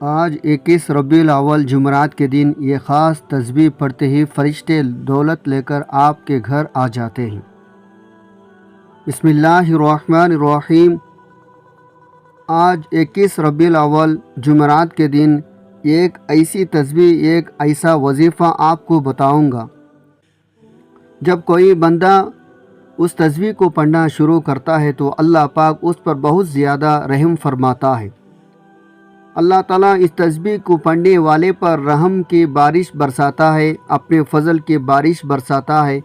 آج 21 ربیع الاول جمعرات کے دن یہ خاص تسبیح پڑھتے ہی فرشتے دولت لے کر آپ کے گھر آ جاتے ہیں۔ بسم اللہ الرحمن الرحیم۔ آج 21 ربیع الاول جمعرات کے دن ایک ایسی تسبیح، ایک ایسا وظیفہ آپ کو بتاؤں گا۔ جب کوئی بندہ اس تسبیح کو پڑھنا شروع کرتا ہے تو اللہ پاک اس پر بہت زیادہ رحم فرماتا ہے۔ اللہ تعالیٰ اس تسبیح کو پڑھنے والے پر رحم کی بارش برساتا ہے، اپنے فضل کی بارش برساتا ہے۔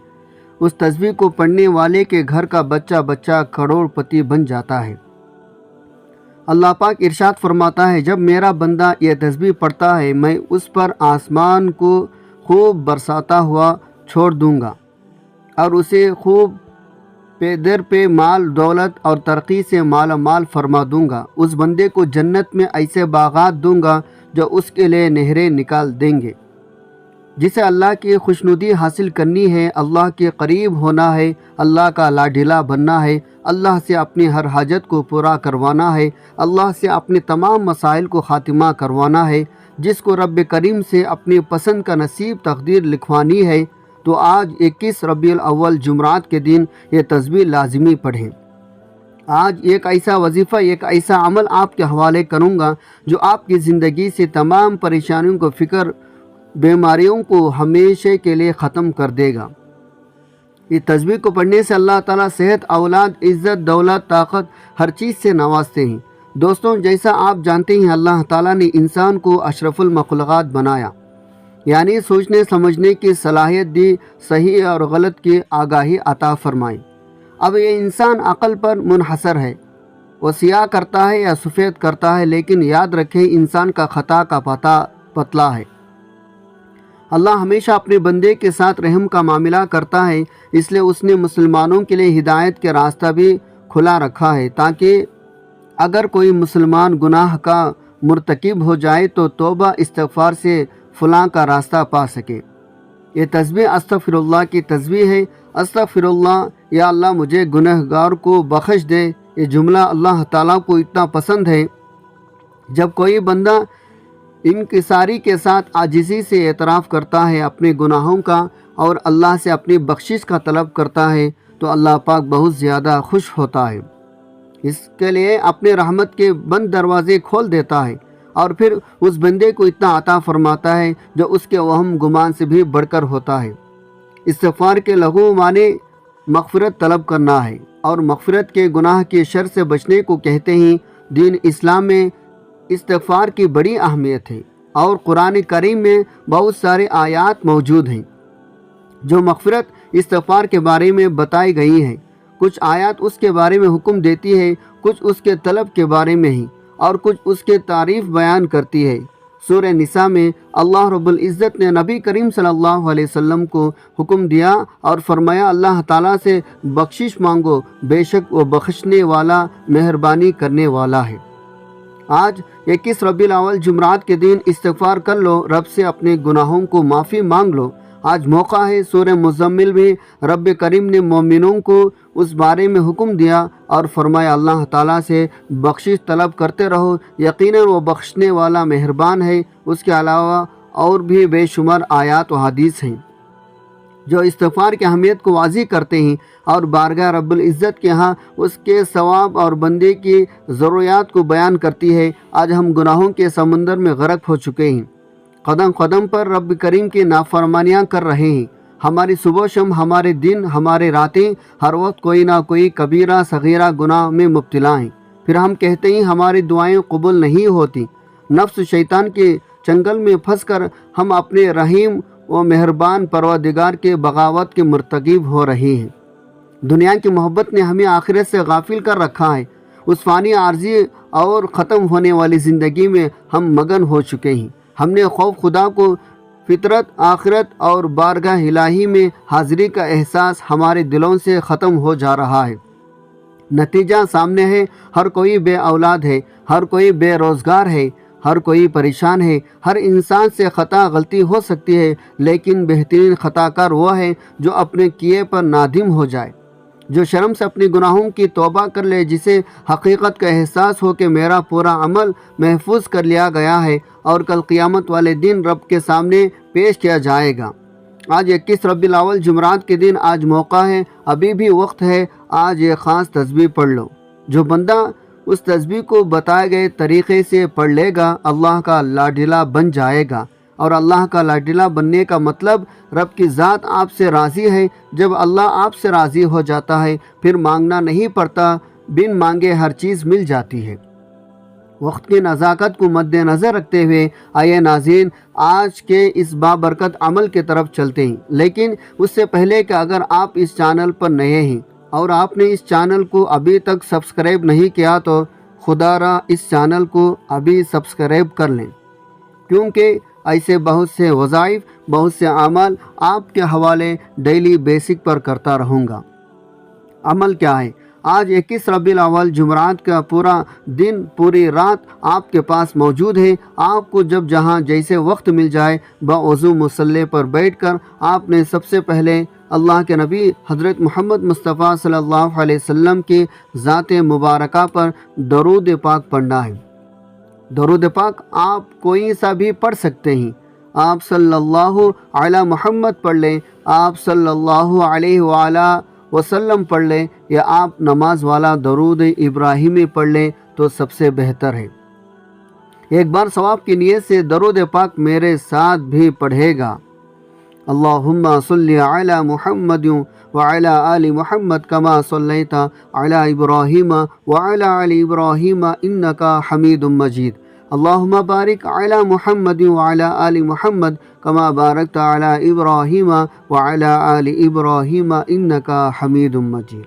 اس تسبیح کو پڑھنے والے کے گھر کا بچہ بچہ کروڑ پتی بن جاتا ہے۔ اللہ پاک ارشاد فرماتا ہے، جب میرا بندہ یہ تسبیح پڑھتا ہے میں اس پر آسمان کو خوب برساتا ہوا چھوڑ دوں گا اور اسے خوب پے در پہ مال دولت اور ترقی سے مالا مال فرما دوں گا۔ اس بندے کو جنت میں ایسے باغات دوں گا جو اس کے لیے نہریں نکال دیں گے۔ جسے اللہ کی خوشنودی حاصل کرنی ہے، اللہ کے قریب ہونا ہے، اللہ کا لاڈلا بننا ہے، اللہ سے اپنی ہر حاجت کو پورا کروانا ہے، اللہ سے اپنے تمام مسائل کو خاتمہ کروانا ہے، جس کو رب کریم سے اپنی پسند کا نصیب تقدیر لکھوانی ہے، تو آج 21 ربیع الاول جمعرات کے دن یہ تسبیح لازمی پڑھیں۔ آج ایک ایسا وظیفہ، ایک ایسا عمل آپ کے حوالے کروں گا جو آپ کی زندگی سے تمام پریشانیوں کو، فکر، بیماریوں کو ہمیشہ کے لیے ختم کر دے گا۔ یہ تسبیح کو پڑھنے سے اللہ تعالیٰ صحت، اولاد، عزت، دولت، طاقت ہر چیز سے نوازتے ہیں۔ دوستوں، جیسا آپ جانتے ہیں اللہ تعالیٰ نے انسان کو اشرف المخلوقات بنایا، یعنی سوچنے سمجھنے کی صلاحیت دی، صحیح اور غلط کی آگاہی عطا فرمائی۔ اب یہ انسان عقل پر منحصر ہے، وہ سیاہ کرتا ہے یا سفید کرتا ہے، لیکن یاد رکھیں انسان کا خطا کا پتہ پتلا ہے۔ اللہ ہمیشہ اپنے بندے کے ساتھ رحم کا معاملہ کرتا ہے، اس لیے اس نے مسلمانوں کے لیے ہدایت کے راستہ بھی کھلا رکھا ہے، تاکہ اگر کوئی مسلمان گناہ کا مرتکب ہو جائے تو توبہ استغفار سے فلاں کا راستہ پا سکے۔ یہ تسبیح استغفر اللہ کی تسبیح ہے۔ استغفر اللہ، یا اللہ مجھے گنہگار کو بخش دے۔ یہ جملہ اللہ تعالیٰ کو اتنا پسند ہے۔ جب کوئی بندہ انکساری کے ساتھ عاجزی سے اعتراف کرتا ہے اپنے گناہوں کا اور اللہ سے اپنی بخشش کا طلب کرتا ہے تو اللہ پاک بہت زیادہ خوش ہوتا ہے، اس کے لیے اپنے رحمت کے بند دروازے کھول دیتا ہے اور پھر اس بندے کو اتنا عطا فرماتا ہے جو اس کے وہم گمان سے بھی بڑھ کر ہوتا ہے۔ استغفار کے لغو معنی مغفرت طلب کرنا ہے، اور مغفرت کے گناہ کی شر سے بچنے کو کہتے ہیں۔ دین اسلام میں استغفار کی بڑی اہمیت ہے، اور قرآن کریم میں بہت سارے آیات موجود ہیں جو مغفرت استغفار کے بارے میں بتائی گئی ہیں۔ کچھ آیات اس کے بارے میں حکم دیتی ہے، کچھ اس کے طلب کے بارے میں ہیں، اور کچھ اس کے تعریف بیان کرتی ہے۔ سورہ نساء میں اللہ رب العزت نے نبی کریم صلی اللہ علیہ وسلم کو حکم دیا اور فرمایا، اللہ تعالیٰ سے بخشش مانگو، بے شک وہ بخشنے والا، مہربانی کرنے والا ہے۔ آج 21 ربیع الاول جمعرات کے دن استغفار کر لو، رب سے اپنے گناہوں کو معافی مانگ لو۔ آج موقع ہے۔ سورہ مزمل میں رب کریم نے مومنوں کو اس بارے میں حکم دیا اور فرمایا، اللہ تعالیٰ سے بخشش طلب کرتے رہو، یقیناً وہ بخشنے والا مہربان ہے۔ اس کے علاوہ اور بھی بے شمار آیات و حدیث ہیں جو استغفار کی اہمیت کو واضح کرتے ہیں اور بارگاہ رب العزت کے ہاں اس کے ثواب اور بندے کی ضروریات کو بیان کرتی ہے۔ آج ہم گناہوں کے سمندر میں غرق ہو چکے ہیں، قدم قدم پر رب کریم کی نافرمانیاں کر رہے ہیں۔ ہماری صبح و شام، ہمارے دن، ہمارے راتیں، ہر وقت کوئی نہ کوئی کبیرہ صغیرہ گناہ میں مبتلا ہیں۔ پھر ہم کہتے ہیں ہماری دعائیں قبول نہیں ہوتی۔ نفس شیطان کے چنگل میں پھنس کر ہم اپنے رحیم و مہربان پروردگار کے بغاوت کے مرتکب ہو رہے ہیں۔ دنیا کی محبت نے ہمیں آخرت سے غافل کر رکھا ہے۔ اس فانی، عارضی اور ختم ہونے والی زندگی میں ہم مگن ہو چکے ہیں۔ ہم نے خوف خدا کو، فطرت، آخرت اور بارگاہ الہی میں حاضری کا احساس ہمارے دلوں سے ختم ہو جا رہا ہے۔ نتیجہ سامنے ہے، ہر کوئی بے اولاد ہے، ہر کوئی بے روزگار ہے، ہر کوئی پریشان ہے۔ ہر انسان سے خطا غلطی ہو سکتی ہے، لیکن بہترین خطا کار وہ ہے جو اپنے کیے پر نادم ہو جائے۔ جو شرم سے اپنی گناہوں کی توبہ کر لے، جسے حقیقت کا احساس ہو کہ میرا پورا عمل محفوظ کر لیا گیا ہے اور کل قیامت والے دن رب کے سامنے پیش کیا جائے گا۔ آج 21 ربیع الاول جمعرات کے دن آج موقع ہے، ابھی بھی وقت ہے، آج یہ خاص تسبیح پڑھ لو۔ جو بندہ اس تسبیح کو بتائے گئے طریقے سے پڑھ لے گا، اللہ کا لاڈلا بن جائے گا۔ اور اللہ کا لاڈلا بننے کا مطلب رب کی ذات آپ سے راضی ہے۔ جب اللہ آپ سے راضی ہو جاتا ہے پھر مانگنا نہیں پڑتا، بن مانگے ہر چیز مل جاتی ہے۔ وقت کی نزاکت کو مد نظر رکھتے ہوئے آئے ناظرین، آج کے اس بابرکت عمل کی طرف چلتے ہیں، لیکن اس سے پہلے کہ اگر آپ اس چینل پر نئے ہیں اور آپ نے اس چینل کو ابھی تک سبسکرائب نہیں کیا تو خدا را اس چینل کو ابھی سبسکرائب کر لیں، کیونکہ ایسے بہت سے وظائف، بہت سے اعمال آپ کے حوالے ڈیلی بیسک پر کرتا رہوں گا۔ عمل کیا ہے؟ آج 21 ربیع الاول جمعرات کا پورا دن، پوری رات آپ کے پاس موجود ہے۔ آپ کو جب جہاں جیسے وقت مل جائے باوضو مصلی پر بیٹھ کر آپ نے سب سے پہلے اللہ کے نبی حضرت محمد مصطفیٰ صلی اللہ علیہ وسلم کی ذات مبارکہ پر درود پاک پڑھنا ہے۔ درود پاک آپ کوئی سا بھی پڑھ سکتے ہیں۔ آپ صلی اللہ علی محمد پڑھ لیں، آپ صلی اللہ علیہ وآلہ وسلم پڑھ لیں، یا آپ نماز والا درود ابراہیمی پڑھ لیں تو سب سے بہتر ہے۔ ایک بار ثواب کی نیت سے درود پاک میرے ساتھ بھی پڑھے گا۔ اللہم صلی علی محمد وعلی آل محمد کما صلیت علی ابراہیم وعلی آل ابراہیم انکا حمید مجید۔ اللہم بارک علی محمد وعلی آل محمد کما بارکت علی ابراہیم وعلی آل ابراہیم انکا حمید مجید۔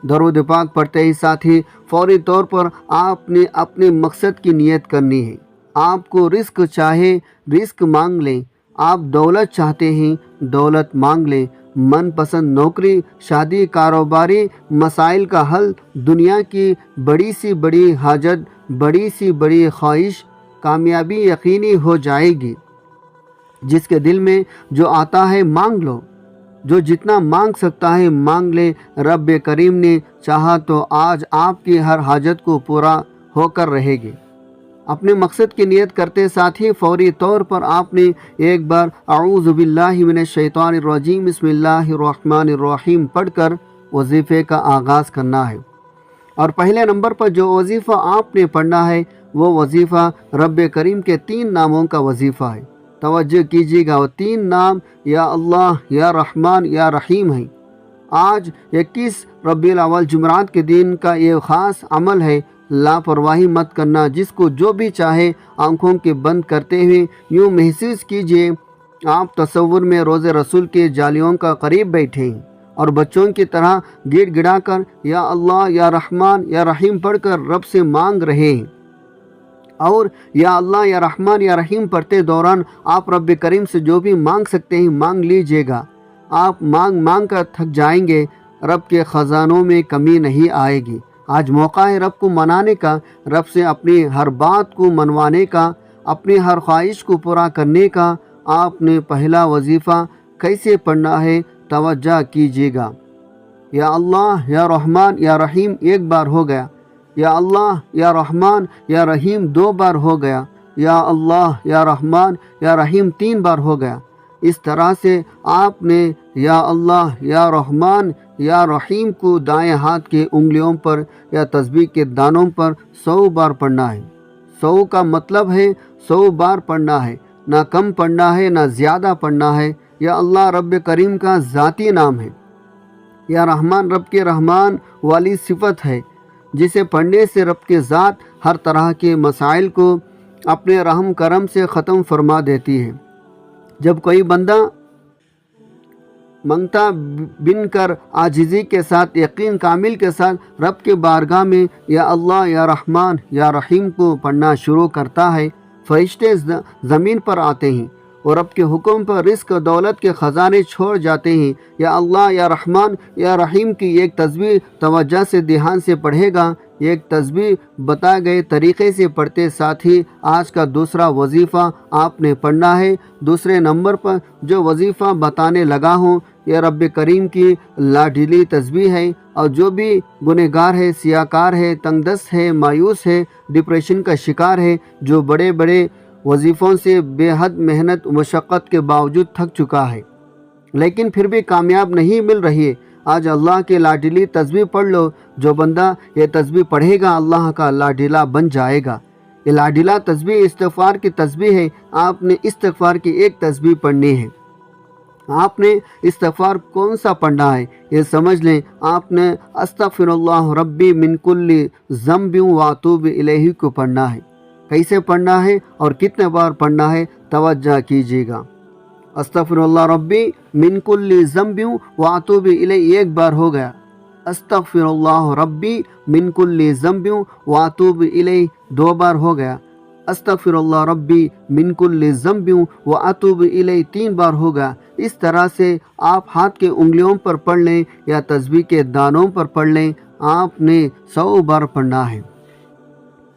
درود پاک پڑھتے ہی ساتھی فوری طور پر آپ نے اپنے مقصد کی نیت کرنی ہے۔ آپ کو رزق چاہے رزق مانگ لیں، آپ دولت چاہتے ہیں دولت مانگ لیں، من پسند نوکری، شادی، کاروباری مسائل کا حل، دنیا کی بڑی سی بڑی حاجت، بڑی سی بڑی خواہش، کامیابی یقینی ہو جائے گی۔ جس کے دل میں جو آتا ہے مانگ لو، جو جتنا مانگ سکتا ہے مانگ لے۔ رب کریم نے چاہا تو آج آپ کی ہر حاجت کو پورا ہو کر رہے گی۔ اپنے مقصد کی نیت کرتے ساتھ ہی فوری طور پر آپ نے ایک بار اعوذ باللہ من الشیطان الرجیم بسم اللہ الرحمن الرحیم پڑھ کر وظیفے کا آغاز کرنا ہے۔ اور پہلے نمبر پر جو وظیفہ آپ نے پڑھنا ہے وہ وظیفہ رب کریم کے 3 ناموں کا وظیفہ ہے۔ توجہ کیجیے گا، وہ 3 نام یا اللہ، یا رحمان، یا رحیم ہیں۔ آج 21 ربیع الاول جمعرات کے دن کا یہ خاص عمل ہے، لاپرواہی مت کرنا۔ جس کو جو بھی چاہے آنکھوں کے بند کرتے ہوئے یوں محسوس کیجیے آپ تصور میں روز رسول کے جالیوں کا قریب بیٹھے ہیں اور بچوں کی طرح گڑ گڑا کر یا اللہ، یا رحمان، یا رحیم پڑھ کر رب سے مانگ رہے ہیں۔ اور یا اللہ، یا رحمان، یا رحیم پڑھتے دوران آپ رب کریم سے جو بھی مانگ سکتے ہیں مانگ لیجئے گا۔ آپ مانگ مانگ کر تھک جائیں گے، رب کے خزانوں میں کمی نہیں آئے گی۔ آج موقع ہے رب کو منانے کا، رب سے اپنی ہر بات کو منوانے کا، اپنی ہر خواہش کو پورا کرنے کا۔ آپ نے پہلا وظیفہ کیسے پڑھنا ہے توجہ کیجیے گا۔ یا اللہ، یا رحمان، یا رحیم 1 بار ہو گیا، یا اللہ، یا رحمان، یا رحیم 2 بار ہو گیا، یا اللہ، یا رحمان، یا رحیم 3 بار ہو گیا۔ اس طرح سے آپ نے یا اللہ، یا رحمان، یا رحیم کو دائیں ہاتھ کے انگلیوں پر یا تسبیح کے دانوں پر 100 بار پڑھنا ہے۔ 100 کا مطلب ہے 100 بار پڑھنا ہے، نہ کم پڑھنا ہے نہ زیادہ پڑھنا ہے۔ یا اللہ رب کریم کا ذاتی نام ہے، یا رحمان رب کے رحمان والی صفت ہے، جسے پڑھنے سے رب کے ذات ہر طرح کے مسائل کو اپنے رحم کرم سے ختم فرما دیتی ہے۔ جب کوئی بندہ منگتا بن کر عاجزی کے ساتھ، یقین کامل کے ساتھ رب کے بارگاہ میں یا اللہ، یا رحمان، یا رحیم کو پڑھنا شروع کرتا ہے، فرشتے زمین پر آتے ہیں اور رب کے حکم پر رزق و دولت کے خزانے چھوڑ جاتے ہیں۔ یا اللہ، یا رحمان، یا رحیم کی ایک تسبیح توجہ سے دھیان سے پڑھے گا، ایک تسبیح بتائے گئے طریقے سے پڑھتے ساتھ ہی آج کا دوسرا وظیفہ آپ نے پڑھنا ہے۔ دوسرے نمبر پر جو وظیفہ بتانے لگا ہوں یہ رب کریم کی لاڈلی تسبیح ہے، اور جو بھی گنہگار ہے، سیاکار ہے، تنگ دست ہے، مایوس ہے، ڈپریشن کا شکار ہے، جو بڑے بڑے وظیفوں سے بے حد محنت و مشقت کے باوجود تھک چکا ہے لیکن پھر بھی کامیاب نہیں مل رہی ہے، آج اللہ کے لاڈلی تسبیح پڑھ لو۔ جو بندہ یہ تسبیح پڑھے گا اللہ کا لاڈلا بن جائے گا۔ یہ لاڈلا تسبیح استغفار کی تسبیح ہے۔ آپ نے استغفار کی ایک تسبیح پڑھنی ہے۔ آپ نے استغفار کون سا پڑھنا ہے یہ سمجھ لیں۔ آپ نے استغفر اللہ ربی من کل ذنب واتوب الیہ کو پڑھنا ہے۔ کیسے پڑھنا ہے اور کتنے بار پڑھنا ہے توجہ کیجیے گا۔ استغفر اللہ ربی من کل ذنب واتوب الیہ ایک بار ہو گیا، استغفر اللہ ربی من کل ذنب واتوب الیہ دو بار ہو گیا، استغفر اللہ ربی من کل ذنب واتوب الیہ تین بار ہو گیا۔ اس طرح سے آپ ہاتھ کے انگلیوں پر پڑھ لیں یا تسبیح کے دانوں پر پڑھ لیں، آپ نے 100 بار پڑھنا ہے۔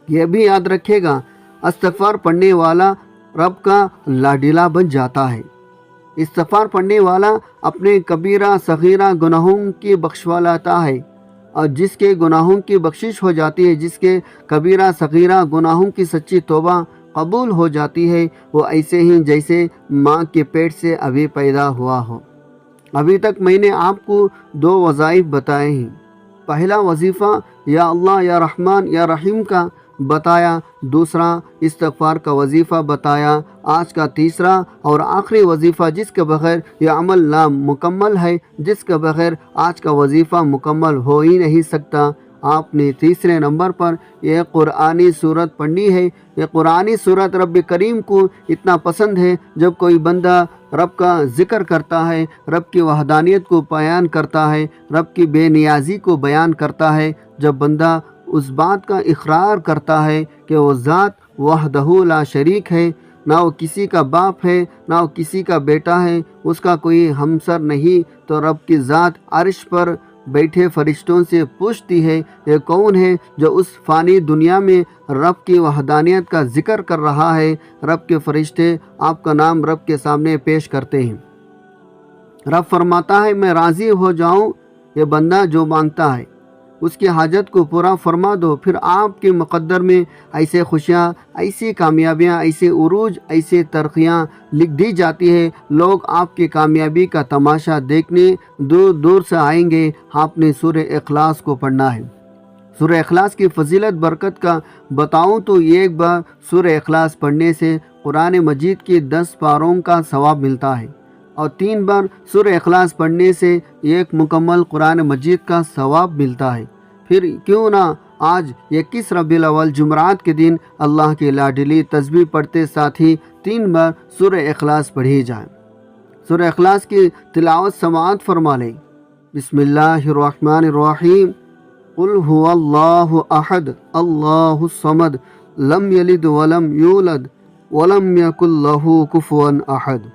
یہ بھی یاد رکھے گا استغفار پڑھنے والا رب کا لاڈلا بن جاتا ہے۔ استغفار پڑھنے والا اپنے کبیرہ صغیرہ گناہوں کی بخشوا لاتا ہے، اور جس کے گناہوں کی بخشش ہو جاتی ہے، جس کے کبیرہ صغیرہ گناہوں کی سچی توبہ قبول ہو جاتی ہے، وہ ایسے ہی جیسے ماں کے پیٹ سے ابھی پیدا ہوا ہو۔ ابھی تک میں نے آپ کو 2 وظائف بتائے ہیں۔ پہلا وظیفہ یا اللہ یا رحمان یا رحیم کا بتایا، دوسرا استغفار کا وظیفہ بتایا، آج کا تیسرا اور آخری وظیفہ جس کے بغیر یہ عمل نامکمل ہے، جس کے بغیر آج کا وظیفہ مکمل ہو ہی نہیں سکتا۔ آپ نے تیسرے نمبر پر یہ قرآنی صورت پڑھنی ہے۔ یہ قرآنی صورت رب کریم کو اتنا پسند ہے، جب کوئی بندہ رب کا ذکر کرتا ہے، رب کی وحدانیت کو بیان کرتا ہے، رب کی بے نیازی کو بیان کرتا ہے، جب بندہ اس بات کا اقرار کرتا ہے کہ وہ ذات وحدہ لا شریک ہے، نہ وہ کسی کا باپ ہے، نہ وہ کسی کا بیٹا ہے، اس کا کوئی ہمسر نہیں، تو رب کی ذات عرش پر بیٹھے فرشتوں سے پوچھتی ہے، یہ کون ہے جو اس فانی دنیا میں رب کی وحدانیت کا ذکر کر رہا ہے؟ رب کے فرشتے آپ کا نام رب کے سامنے پیش کرتے ہیں۔ رب فرماتا ہے میں راضی ہو جاؤں، یہ بندہ جو مانگتا ہے اس کی حاجت کو پورا فرما دو، پھر آپ کے مقدر میں ایسے خوشیاں، ایسی کامیابیاں، ایسے عروج، ایسے ترقیاں لکھ دی جاتی ہے، لوگ آپ کی کامیابی کا تماشا دیکھنے دور دور سے آئیں گے۔ آپ نے سورہ اخلاص کو پڑھنا ہے۔ سورہ اخلاص کی فضیلت برکت کا بتاؤں تو ایک بار سورہ اخلاص پڑھنے سے قرآن مجید کی 10 پاروں کا ثواب ملتا ہے، اور 3 بار سورہ اخلاص پڑھنے سے ایک مکمل قرآن مجید کا ثواب ملتا ہے۔ پھر کیوں نہ آج 21 ربیع الاول جمعرات کے دن اللہ کی لاڈلی تسبیح پڑھتے ساتھ ہی 3 بار سورہ اخلاص پڑھی جائے۔ سورہ اخلاص کی تلاوت سماعت فرما لیں۔ بسم اللہ الرحمن الرحیم۔ قل هو اللہ احد اللہ الصمد لم یلد ولم یولد ولم یکن لہ کفوا احد۔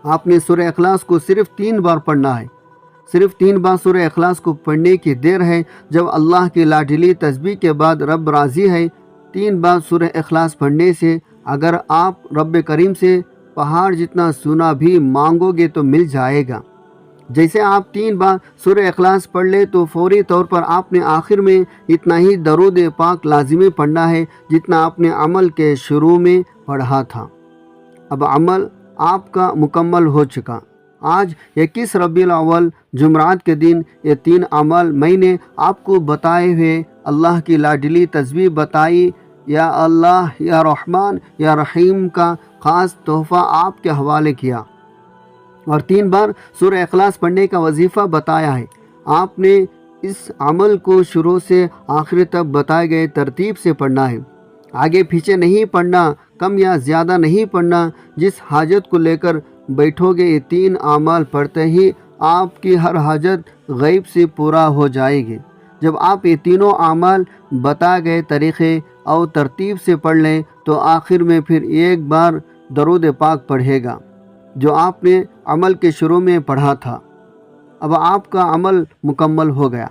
آپ نے سورہ اخلاص کو صرف 3 بار پڑھنا ہے۔ صرف 3 بار سورہ اخلاص کو پڑھنے کی دیر ہے، جب اللہ کی لاڈلی تسبیح کے بعد رب راضی ہے۔ 3 بار سورہ اخلاص پڑھنے سے اگر آپ رب کریم سے پہاڑ جتنا سونا بھی مانگو گے تو مل جائے گا۔ جیسے آپ 3 بار سورہ اخلاص پڑھ لے تو فوری طور پر آپ نے آخر میں اتنا ہی درود پاک لازمی پڑھنا ہے جتنا آپ نے عمل کے شروع میں پڑھا تھا۔ اب عمل آپ کا مکمل ہو چکا۔ آج 21 ربیع الاول جمعرات کے دن یہ 3 اعمال میں نے آپ کو بتائے ہوئے، اللہ کی لاڈلی تسبیح بتائی، یا اللہ یا رحمان یا رحیم کا خاص تحفہ آپ کے حوالے کیا، اور 3 بار سورہ اخلاص پڑھنے کا وظیفہ بتایا ہے۔ آپ نے اس عمل کو شروع سے آخر تک بتائے گئے ترتیب سے پڑھنا ہے، آگے پیچھے نہیں پڑھنا، کم یا زیادہ نہیں پڑھنا۔ جس حاجت کو لے کر بیٹھو گے یہ 3 اعمال پڑھتے ہی آپ کی ہر حاجت غیب سے پورا ہو جائے گی۔ جب آپ یہ تینوں اعمال بتائے گئے طریقے اور ترتیب سے پڑھ لیں تو آخر میں پھر ایک بار درود پاک پڑھے گا جو آپ نے عمل کے شروع میں پڑھا تھا۔ اب آپ کا عمل مکمل ہو گیا۔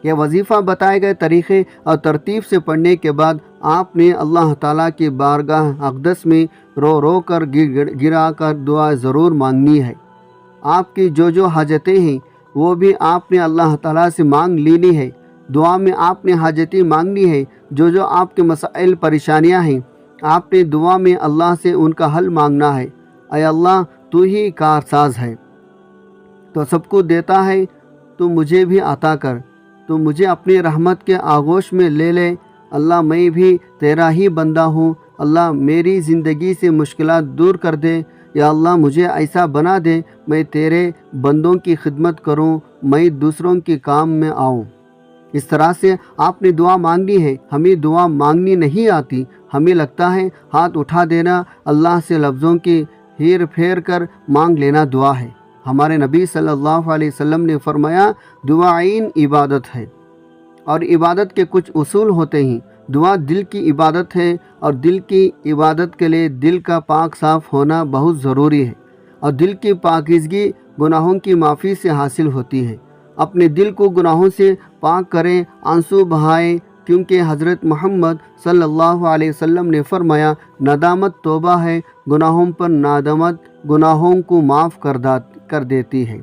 یہ وظیفہ بتائے گئے طریقے اور ترتیب سے پڑھنے کے بعد آپ نے اللہ تعالیٰ کی بارگاہ اقدس میں رو رو کر گرا کر دعا ضرور مانگنی ہے۔ آپ کی جو حاجتیں ہیں وہ بھی آپ نے اللہ تعالیٰ سے مانگ لینی ہے۔ دعا میں آپ نے حاجتیں مانگنی ہے، جو آپ کے مسائل پریشانیاں ہیں آپ نے دعا میں اللہ سے ان کا حل مانگنا ہے۔ اے اللہ تو ہی کارساز ہے، تو سب کو دیتا ہے، تو مجھے بھی عطا کر، تو مجھے اپنی رحمت کے آغوش میں لے لے۔ اللہ میں بھی تیرا ہی بندہ ہوں، اللہ میری زندگی سے مشکلات دور کر دے۔ یا اللہ مجھے ایسا بنا دے میں تیرے بندوں کی خدمت کروں، میں دوسروں کے کام میں آؤں۔ اس طرح سے آپ نے دعا مانگنی ہے۔ ہمیں دعا مانگنی نہیں آتی، ہمیں لگتا ہے ہاتھ اٹھا دینا اللہ سے لفظوں کی ہیر پھیر کر مانگ لینا دعا ہے۔ ہمارے نبی صلی اللہ علیہ وسلم نے فرمایا دعا عین عبادت ہے، اور عبادت کے کچھ اصول ہوتے ہیں۔ دعا دل کی عبادت ہے، اور دل کی عبادت کے لیے دل کا پاک صاف ہونا بہت ضروری ہے، اور دل کی پاکیزگی گناہوں کی معافی سے حاصل ہوتی ہے۔ اپنے دل کو گناہوں سے پاک کریں، آنسو بہائیں، کیونکہ حضرت محمد صلی اللہ علیہ وسلم نے فرمایا ندامت توبہ ہے، گناہوں پر ندامت گناہوں کو معاف کر دیتی ہے۔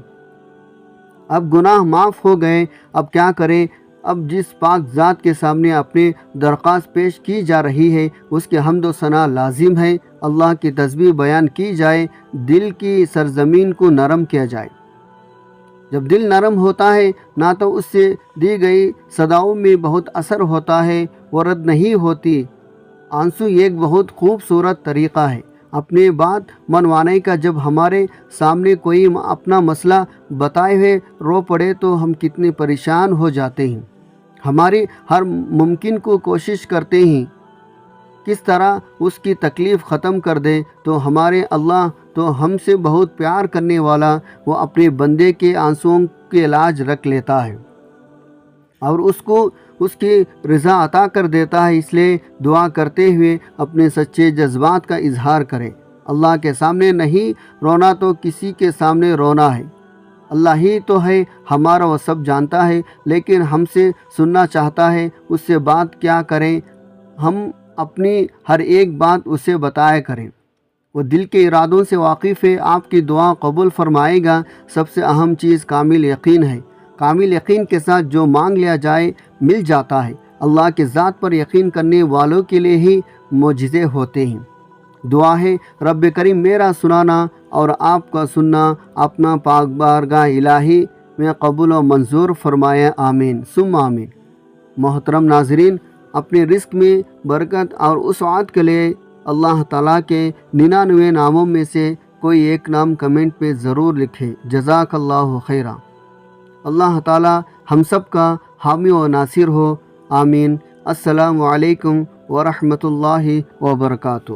اب گناہ معاف ہو گئے، اب کیا کریں؟ اب جس پاک ذات کے سامنے اپنی درخواست پیش کی جا رہی ہے اس کے حمد و ثنا لازم ہے، اللہ کی تسبیح بیان کی جائے، دل کی سرزمین کو نرم کیا جائے۔ جب دل نرم ہوتا ہے نہ تو اس سے دی گئی صداؤں میں بہت اثر ہوتا ہے، وہ رد نہیں ہوتی۔ آنسو ایک بہت خوبصورت طریقہ ہے اپنے بات منوانے کا۔ جب ہمارے سامنے کوئی اپنا مسئلہ بتائے ہوئے رو پڑے تو ہم کتنے پریشان ہو جاتے ہیں، ہماری ہر ممکن کو کوشش کرتے ہیں کس طرح اس کی تکلیف ختم کر دے، تو ہمارے اللہ تو ہم سے بہت پیار کرنے والا، وہ اپنے بندے کے آنسوؤں کے علاج رکھ لیتا ہے اور اس کو اس کی رضا عطا کر دیتا ہے۔ اس لیے دعا کرتے ہوئے اپنے سچے جذبات کا اظہار کریں۔ اللہ کے سامنے نہیں رونا تو کسی کے سامنے رونا ہے۔ اللہ ہی تو ہے ہمارا، وہ سب جانتا ہے، لیکن ہم سے سننا چاہتا ہے۔ اس سے بات کیا کریں؟ ہم اپنی ہر ایک بات اسے بتایا کریں، وہ دل کے ارادوں سے واقف ہے، آپ کی دعا قبول فرمائے گا۔ سب سے اہم چیز کامل یقین ہے۔ کامل یقین کے ساتھ جو مانگ لیا جائے مل جاتا ہے۔ اللہ کے ذات پر یقین کرنے والوں کے لیے ہی معجزے ہوتے ہیں۔ دعا ہے رب کریم میرا سنانا اور آپ کا سننا اپنا پاک بارگاہ الہی میں قبول و منظور فرمائے، آمین ثم آمین۔ محترم ناظرین، اپنے رزق میں برکت اور وسعت کے لیے اللہ تعالیٰ کے 99 ناموں میں سے کوئی ایک نام کمنٹ پہ ضرور لکھیں۔ جزاک اللہ خیرہ۔ اللہ تعالیٰ ہم سب کا حامی و ناصر ہو، آمین۔ السلام علیکم ورحمۃ اللہ وبرکاتہ۔